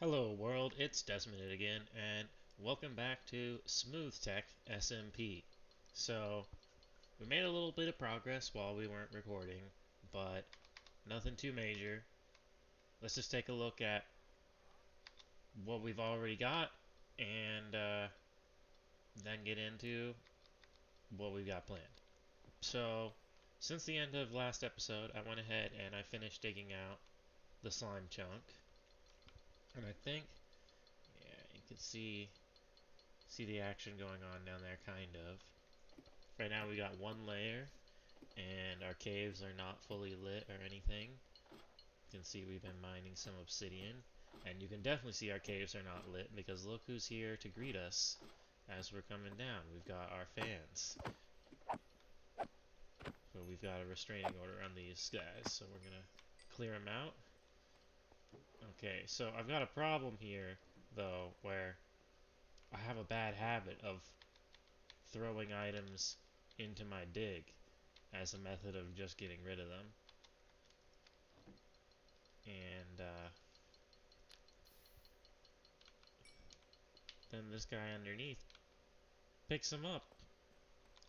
Hello world, it's Desmond again, and welcome back to SmoothTech SMP. So, we made a little bit of progress while we weren't recording, but nothing too major. Let's just take a look at what we've already got and then get into what we've got planned. So, since the end of last episode, I went ahead and I finished digging out the slime chunk. And I think, yeah, you can see the action going on down there, kind of. Right now we got one layer, and our caves are not fully lit or anything. You can see we've been mining some obsidian, and you can definitely see our caves are not lit because look who's here to greet us as we're coming down. We've got our fans. So we've got a restraining order on these guys, so we're gonna clear them out. Okay, so I've got a problem here, though, where I have a bad habit of throwing items into my dig as a method of just getting rid of them. And then this guy underneath picks them up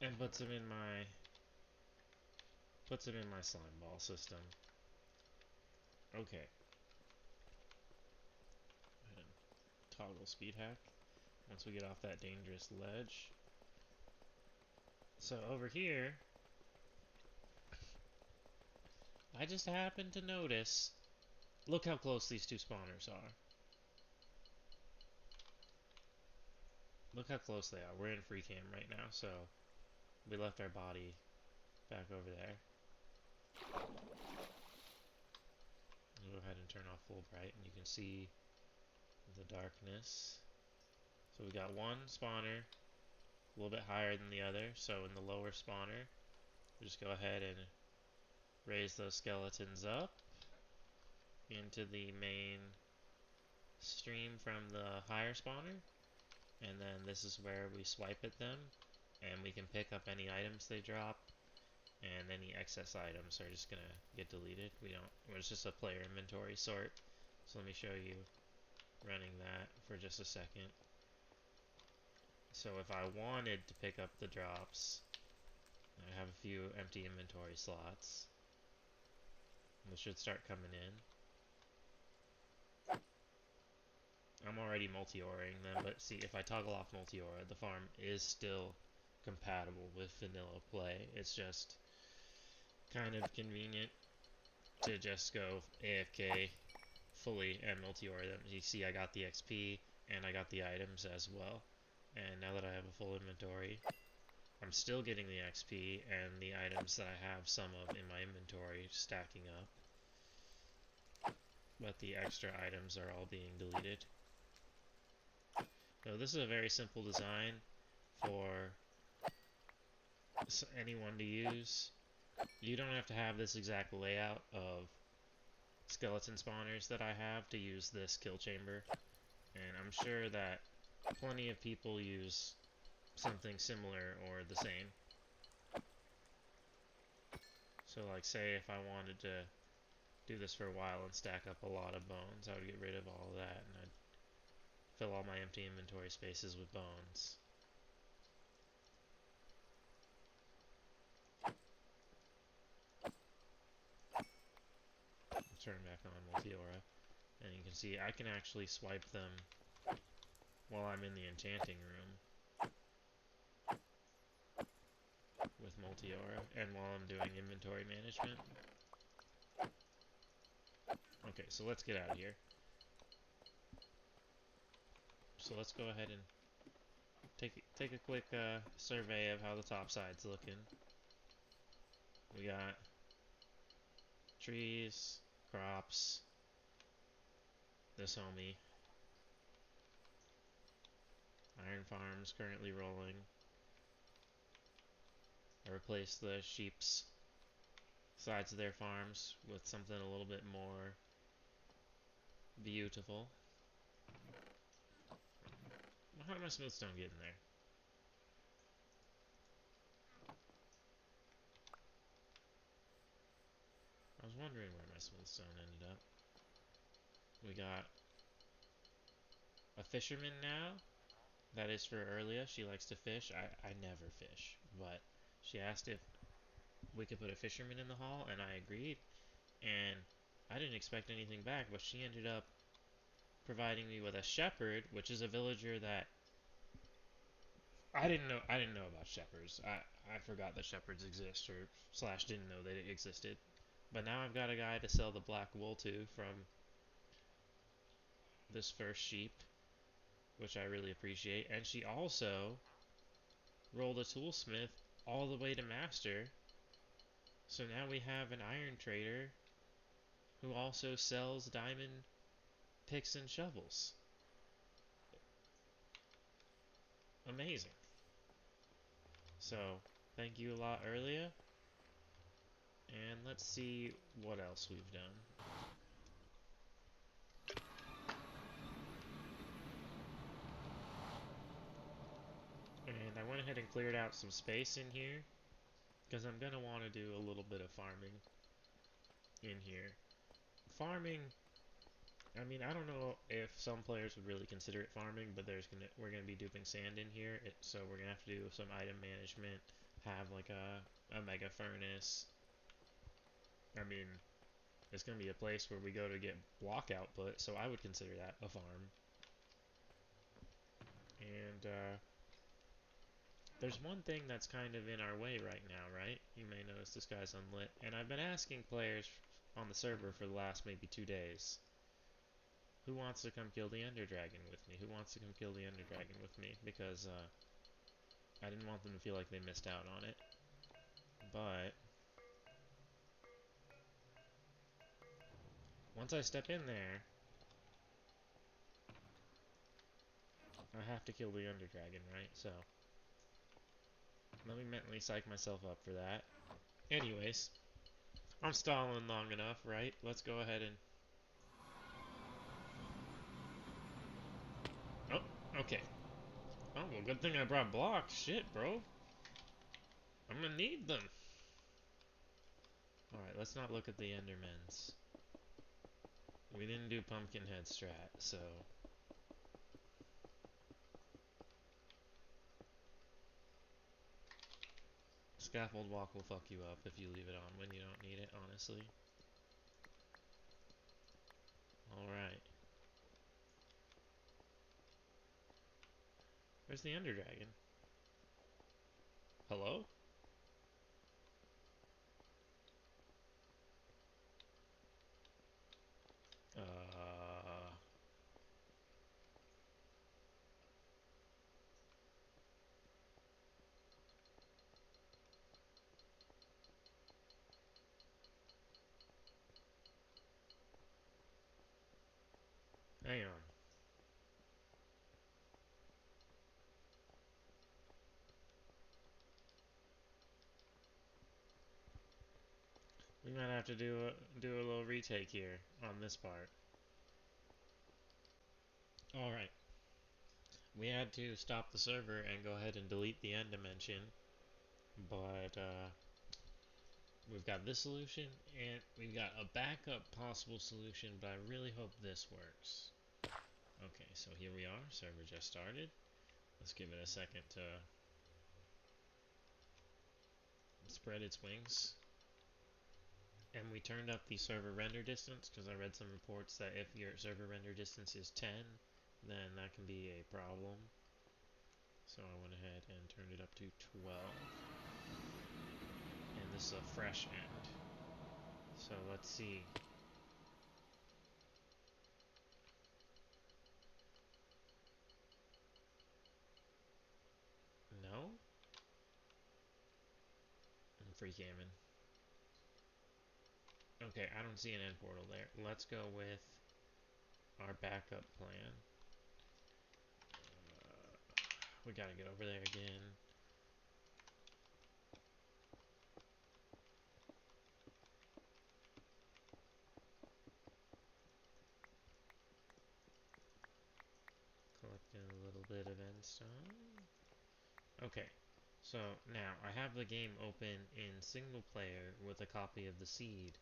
and puts him in my slime ball system. Okay. And toggle speed hack once we get off that dangerous ledge. So over here, I just happened to notice. Look how close these two spawners are. Look how close they are. We're in free cam right now, so we left our body back over there. I'll go ahead and turn off full bright, and you can see the darkness. So we got one spawner a little bit higher than the other, so in the lower spawner, we just go ahead and raise those skeletons up into the main stream from the higher spawner, and then this is where we swipe at them, and we can pick up any items they drop, and any excess items are just gonna get deleted. It's just a player inventory sort. So let me show you running that for just a second. So if I wanted to pick up the drops, I have a few empty inventory slots. They should start coming in. I'm already multi-auring them, but see, if I toggle off multi-aura, the farm is still compatible with vanilla play. It's just kind of convenient to just go AFK fully and multi-aura them. You see, I got the XP and I got the items as well. And now that I have a full inventory, I'm still getting the XP and the items that I have some of in my inventory stacking up. But the extra items are all being deleted. So this is a very simple design for anyone to use. You don't have to have this exact layout of skeleton spawners that I have to use this kill chamber. And I'm sure that plenty of people use something similar or the same. So like say if I wanted to do this for a while and stack up a lot of bones, I would get rid of all of that and I'd fill all my empty inventory spaces with bones. Turn back on multi-aura, and you can see I can actually swipe them while I'm in the enchanting room with multi-aura and while I'm doing inventory management. Okay, so let's get out of here. So let's go ahead and take a quick survey of how the top side's looking. We got trees, crops, this homie. Iron farms currently rolling. I replaced the sheep's sides of their farms with something a little bit more beautiful. How did my smoothstone get in there? I was wondering where my smoothstone ended up. We got a fisherman now. That is for Earlia. She likes to fish. I never fish, but she asked if we could put a fisherman in the hall, and I agreed. And I didn't expect anything back, but she ended up providing me with a shepherd, which is a villager that I didn't know. I didn't know about shepherds. I forgot that shepherds exist, or slash didn't know that it existed. But now I've got a guy to sell the black wool to from this first sheep, which I really appreciate. And she also rolled a toolsmith all the way to master. So now we have an iron trader who also sells diamond picks and shovels. Amazing. So, thank you a lot earlier. And let's see what else we've done. And I went ahead and cleared out some space in here, because I'm going to want to do a little bit of farming in here. Farming, I mean, I don't know if some players would really consider it farming, but we're going to be duping sand in here, so we're going to have to do some item management, have like a mega furnace. I mean, it's going to be a place where we go to get block output, so I would consider that a farm. And there's one thing that's kind of in our way right now, right? You may notice this guy's unlit. And I've been asking players on the server for the last maybe 2 days, who wants to come kill the Ender Dragon with me? Who wants to come kill the Ender Dragon with me? Because I didn't want them to feel like they missed out on it. But once I step in there, I have to kill the Ender Dragon, right? So let me mentally psych myself up for that. Anyways, I'm stalling long enough, right? Let's go ahead and... Oh, okay. Oh, well, good thing I brought blocks. Shit, bro. I'm gonna need them. Alright, let's not look at the Endermans. We didn't do Pumpkinhead strat, so... Scaffold walk will fuck you up if you leave it on when you don't need it, honestly. Alright. Where's the Ender Dragon? Hello? Uh... Hang on. We might have to do a little retake here on this part. Alright. We had to stop the server and go ahead and delete the end dimension, but we've got this solution and we've got a backup possible solution, but I really hope this works. Okay, so here we are. Server just started. Let's give it a second to spread its wings. And we turned up the server render distance because I read some reports that if your server render distance is 10, then that can be a problem. So I went ahead and turned it up to 12. And this is a fresh end. So let's see. No? I'm free camming. Okay, I don't see an end portal there. Let's go with our backup plan. We gotta get over there again. Collecting a little bit of endstone. Okay, so now I have the game open in single player with a copy of the seed.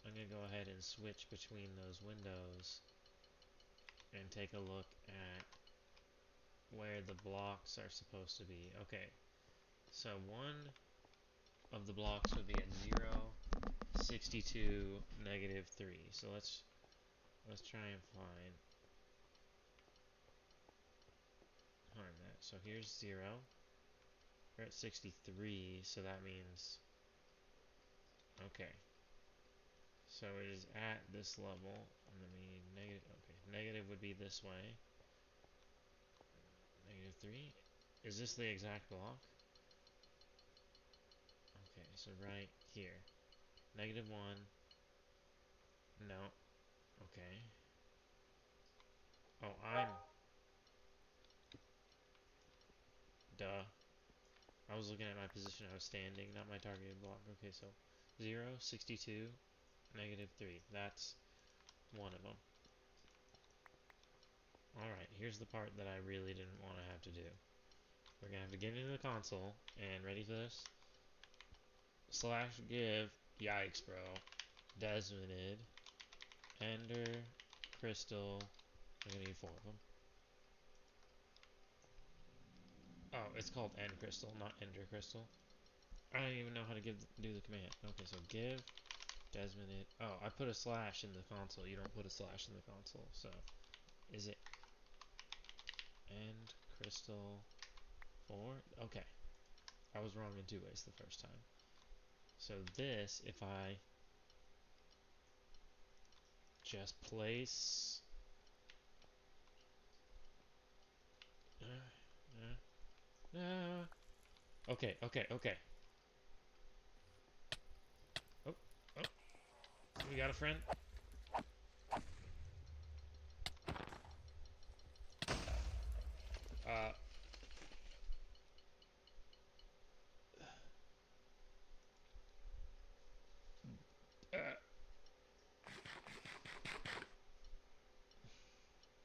I'm gonna go ahead and switch between those windows and take a look at where the blocks are supposed to be. Okay, so one of the blocks would be at 0, 62, negative 3. So let's try and find that. So here's 0. We're at 63, so that means okay. So it is at this level, and then we need negative. Okay, negative would be this way. Negative 3. Is this the exact block? Okay, so right here. Negative 1. No. Okay. Oh, I'm... Duh. I was looking at my position I was standing, not my targeted block. Okay, so 0, 62, negative 3. That's one of them. Alright, here's the part that I really didn't want to have to do. We're going to have to get into the console, and ready for this? Slash give, yikes bro, Desmonded, Ender, Crystal, I'm going to need 4 of them. Oh, it's called End Crystal, not Ender Crystal. I don't even know how to do the command. Okay, so give, Desmonded. Oh, I put a slash in the console. You don't put a slash in the console. So, is it End Crystal 4? Okay. I was wrong in 2 ways the first time. So this, if I just place... Okay, okay, okay. Oh, oh. We got a friend. Uh... uh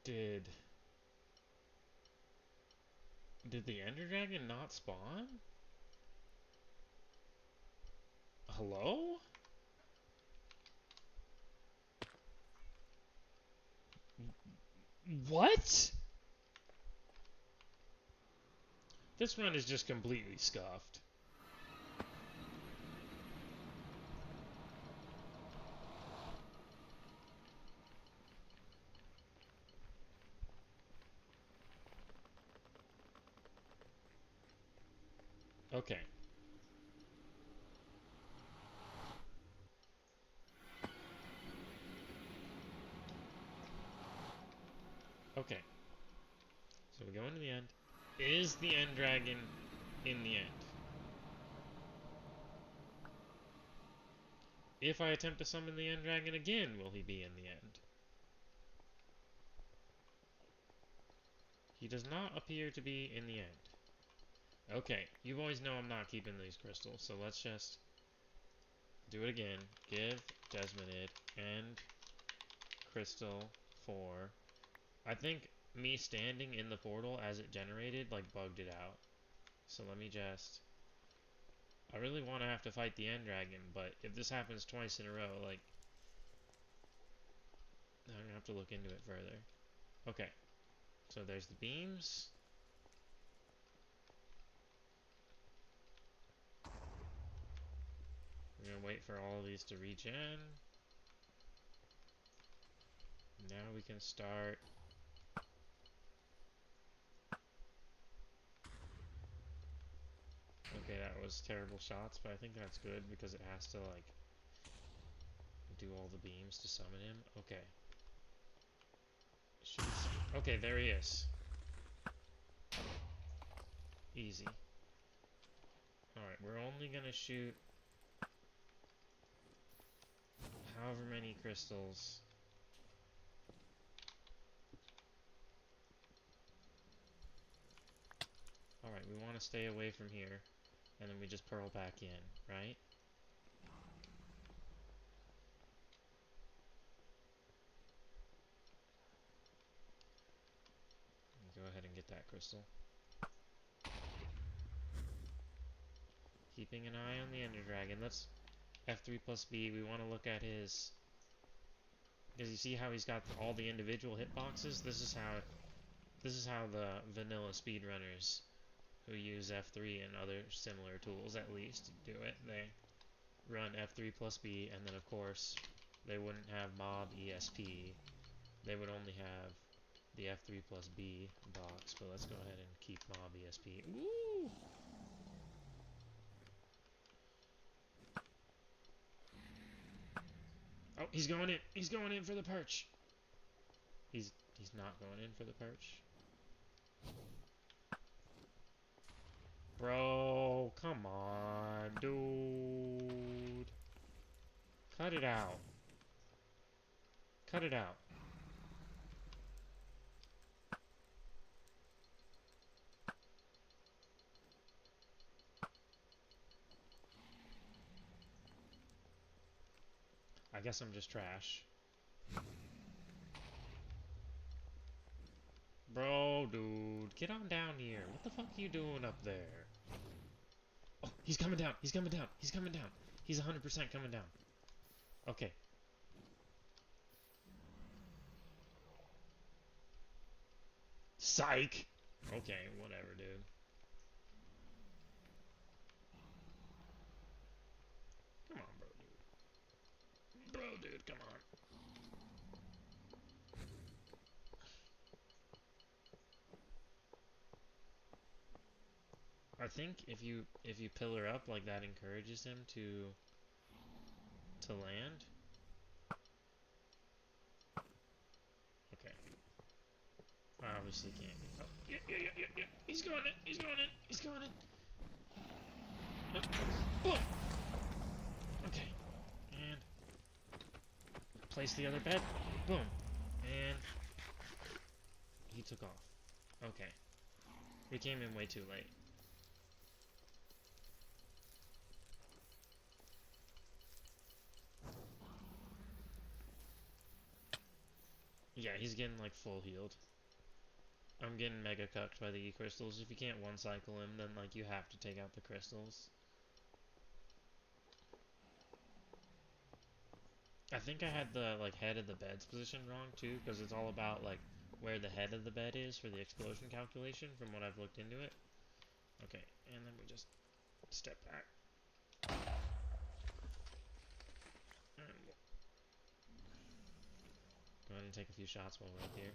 did the Ender Dragon not spawn? Hello? What? This run is just completely scuffed. Okay. Okay. So we go into the end. Is the End Dragon in the end? If I attempt to summon the End Dragon again, will he be in the end? He does not appear to be in the end. Okay, you boys know I'm not keeping these crystals, so let's just do it again. Give Desmonded and crystal 4. I think me standing in the portal as it generated, like, bugged it out. So let me just... I really want to have to fight the End Dragon, but if this happens twice in a row, like... I'm going to have to look into it further. Okay. So there's the beams. We're going to wait for all of these to regen. Now we can start. Okay, that was terrible shots, but I think that's good because it has to, like, do all the beams to summon him. Okay. Okay, there he is. Easy. Alright, we're only gonna shoot however many crystals. Alright, we want to stay away from here. And then we just pearl back in, right? Go ahead and get that crystal. Keeping an eye on the Ender Dragon. Let's F3 plus B. We want to look at his Because you see how he's got all the individual hitboxes? This is how the vanilla speedrunners who use F3 and other similar tools at least do it. They run F3 plus B, and then of course they wouldn't have mob ESP. They would only have the F3 plus B box, but let's go ahead and keep mob ESP. Woo! Oh, he's going in. He's going in for the perch. He's not going in for the perch. Bro, come on, dude. Cut it out. Cut it out. I guess I'm just trash. Bro, dude, get on down here. What the fuck are you doing up there? Oh, he's coming down. He's coming down. He's coming down. He's 100% coming down. Okay. Psych! Okay, whatever, dude. Come on, bro, dude. Bro, dude, come on. I think if you pillar up, like, that encourages him to land. Okay. I obviously can't. Oh, yeah. He's going in. He's going in. He's going in. Boom. Okay. And place the other bed. Boom. And he took off. Okay. We came in way too late. Yeah, he's getting like full healed. I'm getting mega cucked by the E crystals. If you can't one cycle him, then like you have to take out the crystals. I think I had the like head of the bed's position wrong too, because it's all about like where the head of the bed is for the explosion calculation from what I've looked into it. Okay, and then we just step back. And we'll go ahead and take a few shots while we're up here.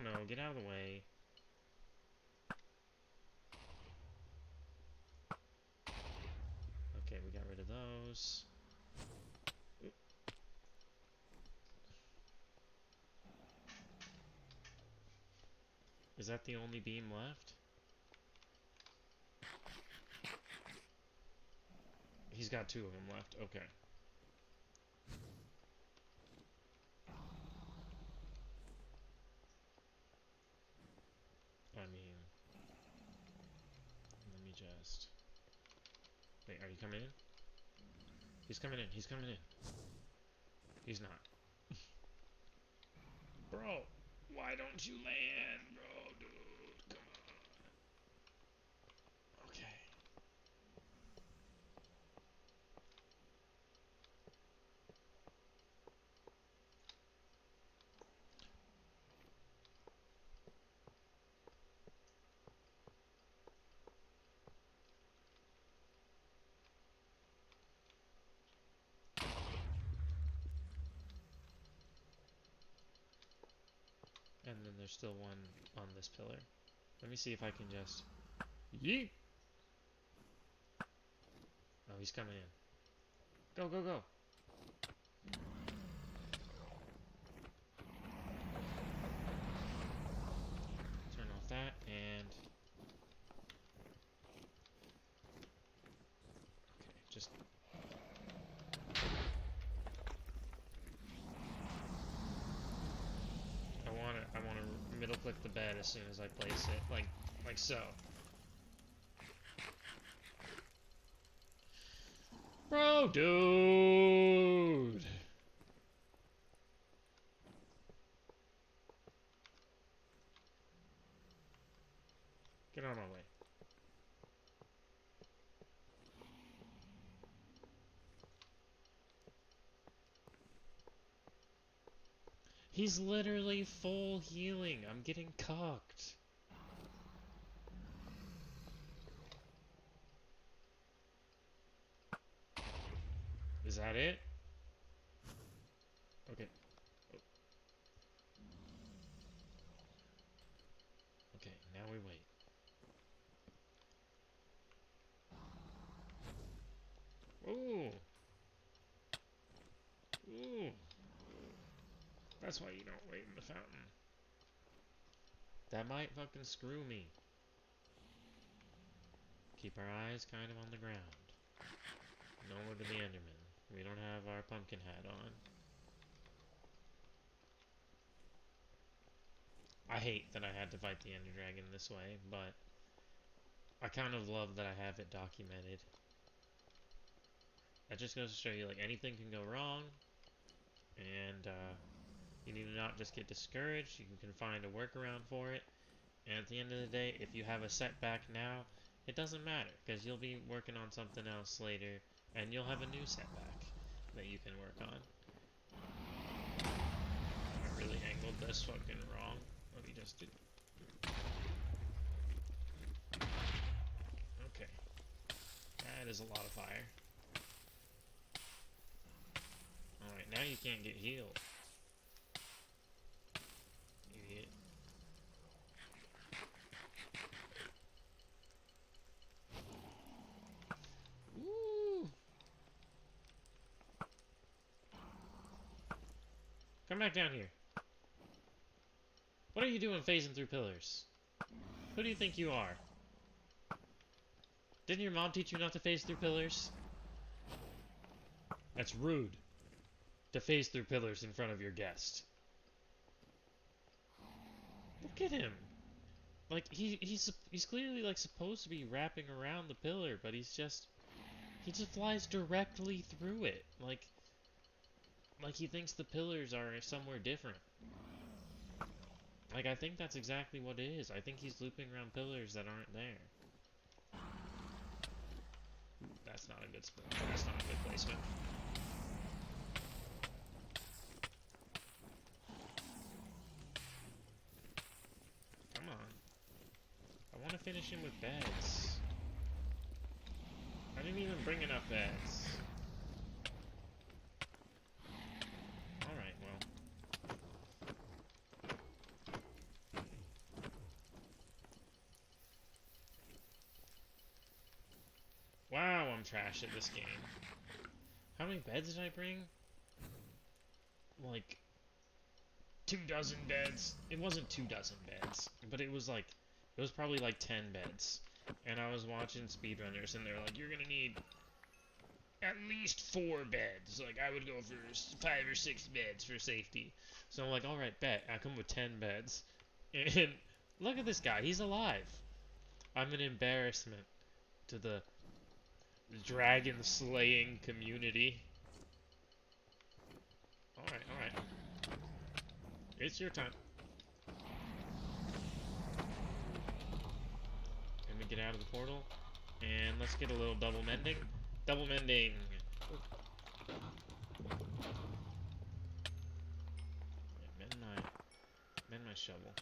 No, get out of the way. Okay, we got rid of those. Oop. Is that the only beam left? He's got two of them left. Okay. I mean, let me just... Wait, are you coming in? He's coming in. He's coming in. He's not. Bro, why don't you land, bro, dude? Come on. Okay. And then there's still one on this pillar. Let me see if I can just... Yeet! Oh, he's coming in. Go, go, go! Turn off that, and... Okay, just... I want to middle click the bed as soon as I place it, like so. Bro, dude! Get out of my way. He's literally full healing. I'm getting cocked. Is that it? Okay. Okay, now we wait. Ooh. Ooh. That's why you don't wait in the fountain. That might fucking screw me. Keep our eyes kind of on the ground. Don't look at the Enderman. We don't have our pumpkin hat on. I hate that I had to fight the Ender Dragon this way, but I kind of love that I have it documented. That just goes to show you, like, anything can go wrong, and you need to not just get discouraged. You can find a workaround for it, and at the end of the day, if you have a setback now, it doesn't matter, because you'll be working on something else later, and you'll have a new setback that you can work on. I really angled this fucking wrong. Let me just do... Okay. That is a lot of fire. Alright, now you can't get healed. Idiot. Woo! Come back down here. What are you doing phasing through pillars? Who do you think you are? Didn't your mom teach you not to phase through pillars? That's rude. To phase through pillars in front of your guest. Look at him. Like, he's clearly, like, supposed to be wrapping around the pillar, but he just flies directly through it. Like he thinks the pillars are somewhere different. Like, I think that's exactly what it is. I think he's looping around pillars that aren't there. That's not a good spot. That's not a good placement. Come on. I want to finish him with beds. I didn't even bring enough beds. Alright, well. Wow, I'm trash at this game. How many beds did I bring? Like 24 beds. It wasn't 24 beds, but it was probably like 10 beds. And I was watching speedrunners, and they're like, you're gonna need at least 4 beds. Like, I would go for 5 or 6 beds for safety. So I'm like, alright, bet. I come with 10 beds. And look at this guy. He's alive. I'm an embarrassment to the dragon slaying community. Alright, alright. It's your time. Let me get out of the portal. And let's get a little double mending. Double mending! Mend my shovel.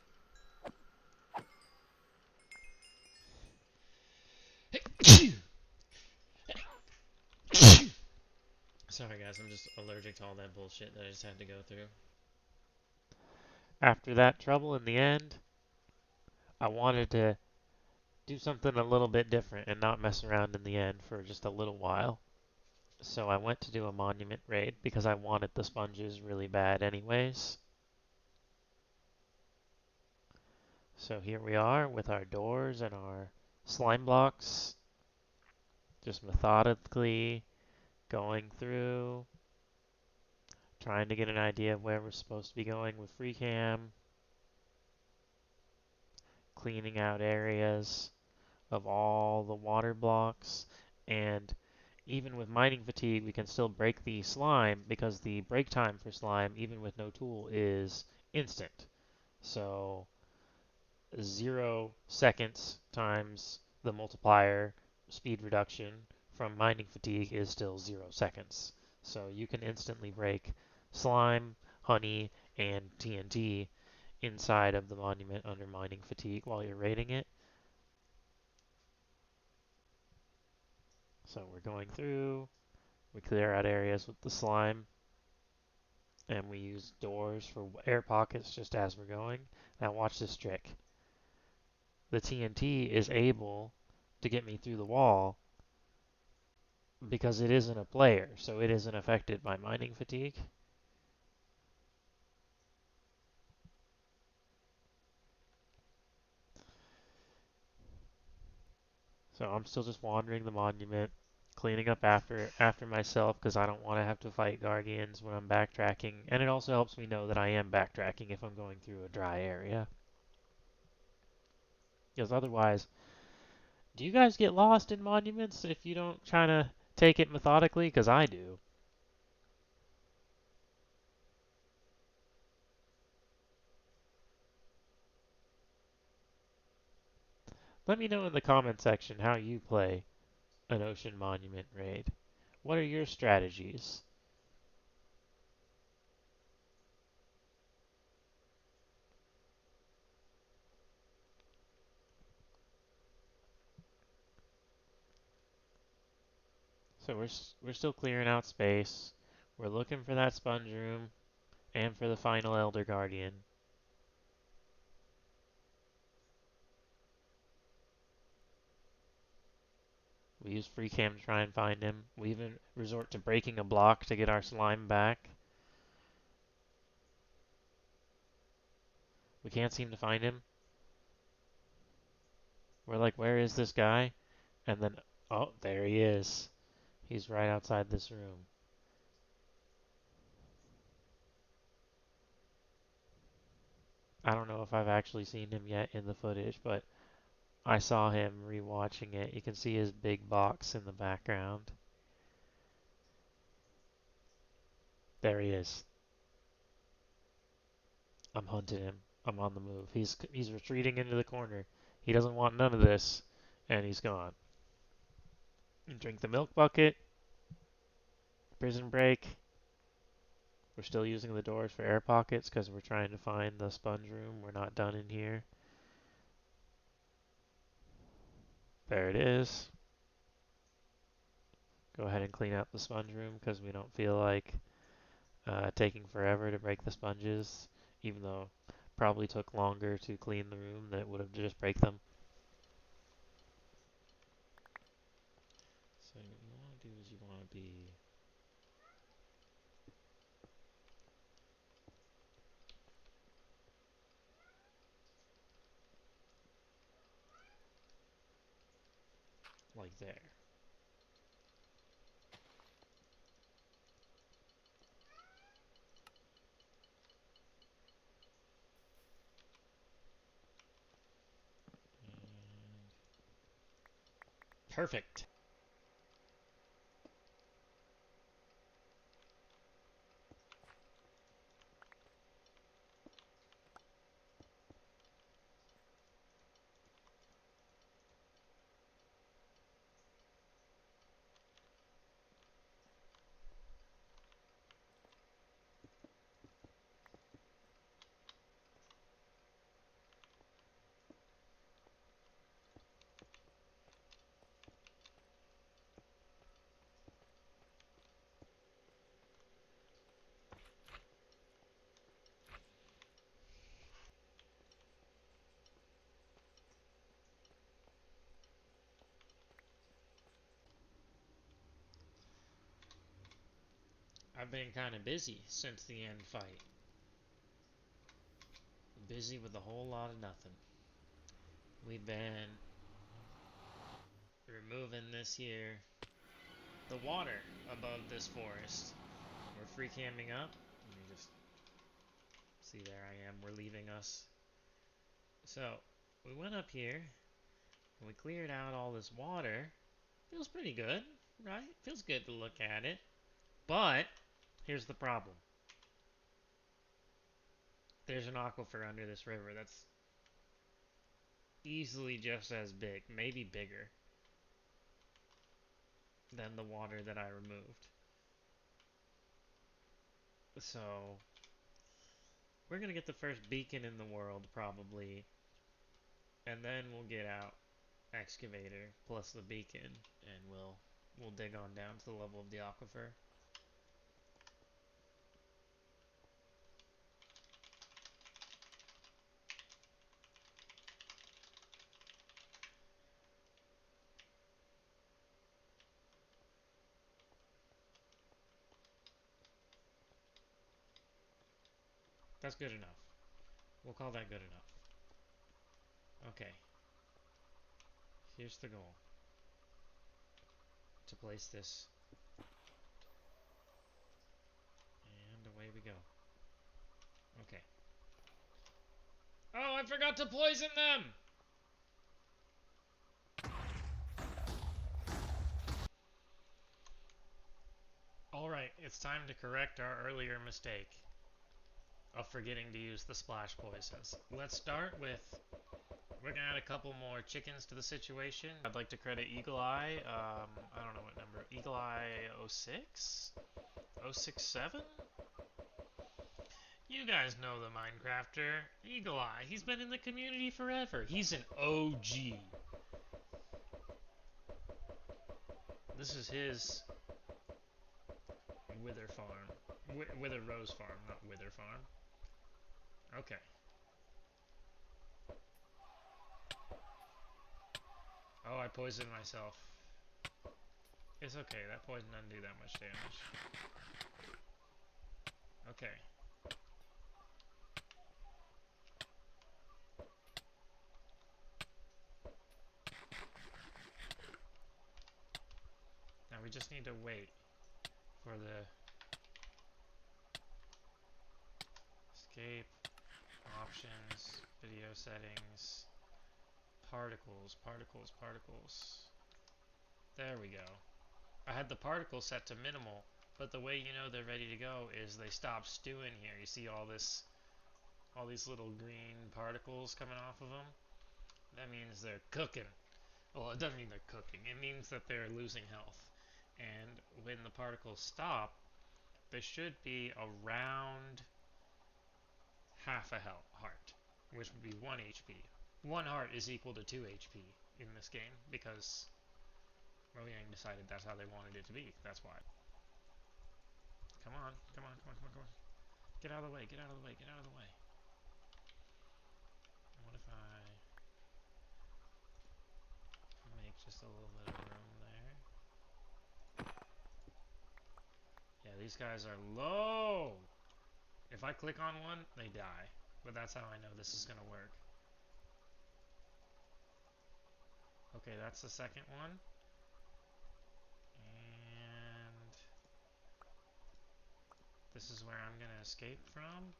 Sorry guys, I'm just allergic to all that bullshit that I just had to go through. After that trouble in the end, I wanted to do something a little bit different and not mess around in the end for just a little while. So I went to do a monument raid because I wanted the sponges really bad anyways. So here we are with our doors and our slime blocks. Just methodically going through, trying to get an idea of where we're supposed to be going with free cam, cleaning out areas of all the water blocks, and even with mining fatigue, we can still break the slime because the break time for slime, even with no tool, is instant. So 0 seconds times the multiplier speed reduction from mining fatigue is still 0 seconds. So you can instantly break slime, honey, and TNT inside of the monument under mining fatigue while you're raiding it. So we're going through, we clear out areas with the slime, and we use doors for air pockets just as we're going. Now watch this trick. The TNT is able to get me through the wall because it isn't a player, so it isn't affected by mining fatigue. So I'm still just wandering the monument, cleaning up after myself because I don't want to have to fight guardians when I'm backtracking, and it also helps me know that I am backtracking if I'm going through a dry area. Because otherwise, do you guys get lost in monuments if you don't try to take it methodically? Because I do. Let me know in the comment section how you play an ocean monument raid. What are your strategies? So we're still clearing out space. We're looking for that sponge room and for the final Elder Guardian. We use free cam to try and find him. We even resort to breaking a block to get our slime back. We can't seem to find him. We're like, where is this guy? And then, oh, there he is. He's right outside this room. I don't know if I've actually seen him yet in the footage, but I saw him rewatching it. You can see his big box in the background. There he is. I'm hunting him. I'm on the move. He's retreating into the corner. He doesn't want none of this, and he's gone. Drink the milk bucket. Prison break. We're still using the doors for air pockets because we're trying to find the sponge room. We're not done in here. There it is. Go ahead and clean out the sponge room because we don't feel like taking forever to break the sponges, even though it probably took longer to clean the room than it would have to just break them. So what you want to do is you want to be like there. And perfect. I've been kind of busy since the end fight. Busy with a whole lot of nothing. We've been removing this here, the water above this forest. We're free camming up. Let me just see, there I am. We're leaving us. So we went up here and we cleared out all this water. Feels pretty good, right? Feels good to look at it. But here's the problem. There's an aquifer under this river that's easily just as big, maybe bigger, than the water that I removed. So we're gonna get the first beacon in the world probably, and then we'll get out excavator plus the beacon, and we'll dig on down to the level of the aquifer. That's good enough. We'll call that good enough. Okay. Here's the goal. To place this. And away we go. Okay. Oh, I forgot to poison them! Alright, it's time to correct our earlier mistake of forgetting to use the splash poisons. Let's start with, we're gonna add a couple more chickens to the situation. I'd like to credit Eagle Eye, I don't know what number, Eagle Eye 06? 067? You guys know the Minecrafter, Eagle Eye. He's been in the community forever. He's an OG. This is his Wither farm. Wither Rose farm, not Wither farm. Okay. Oh, I poisoned myself. It's okay, that poison doesn't do that much damage. Okay. Now we just need to wait for the escape, options, video settings, particles. There we go. I had the particles set to minimal, but the way you know they're ready to go is they stop stewing here. You see all these little green particles coming off of them? That means they're cooking. Well, it doesn't mean they're cooking. It means that they're losing health. And when the particles stop, there should be around half a heart, which would be 1 HP. 1 heart is equal to 2 HP in this game because Mojang decided that's how they wanted it to be. That's why. Come on. Get out of the way. What if I make just a little bit of room there? Yeah, these guys are low. If I click on one, they die. But that's how I know this is going to work. Okay, that's the second one. And this is where I'm going to escape from.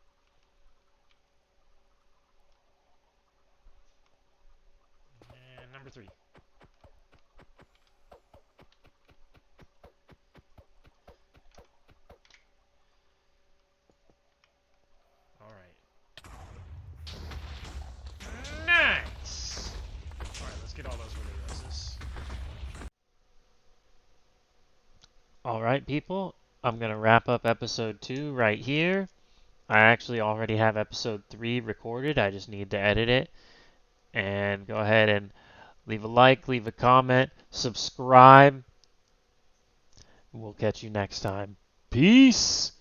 And number 3. Alright. Nice! Alright, let's get all those Wither Roses. Alright, people. I'm going to wrap up episode 2 right here. I actually already have episode 3 recorded. I just need to edit it. And go ahead and leave a like, leave a comment, subscribe. We'll catch you next time. Peace!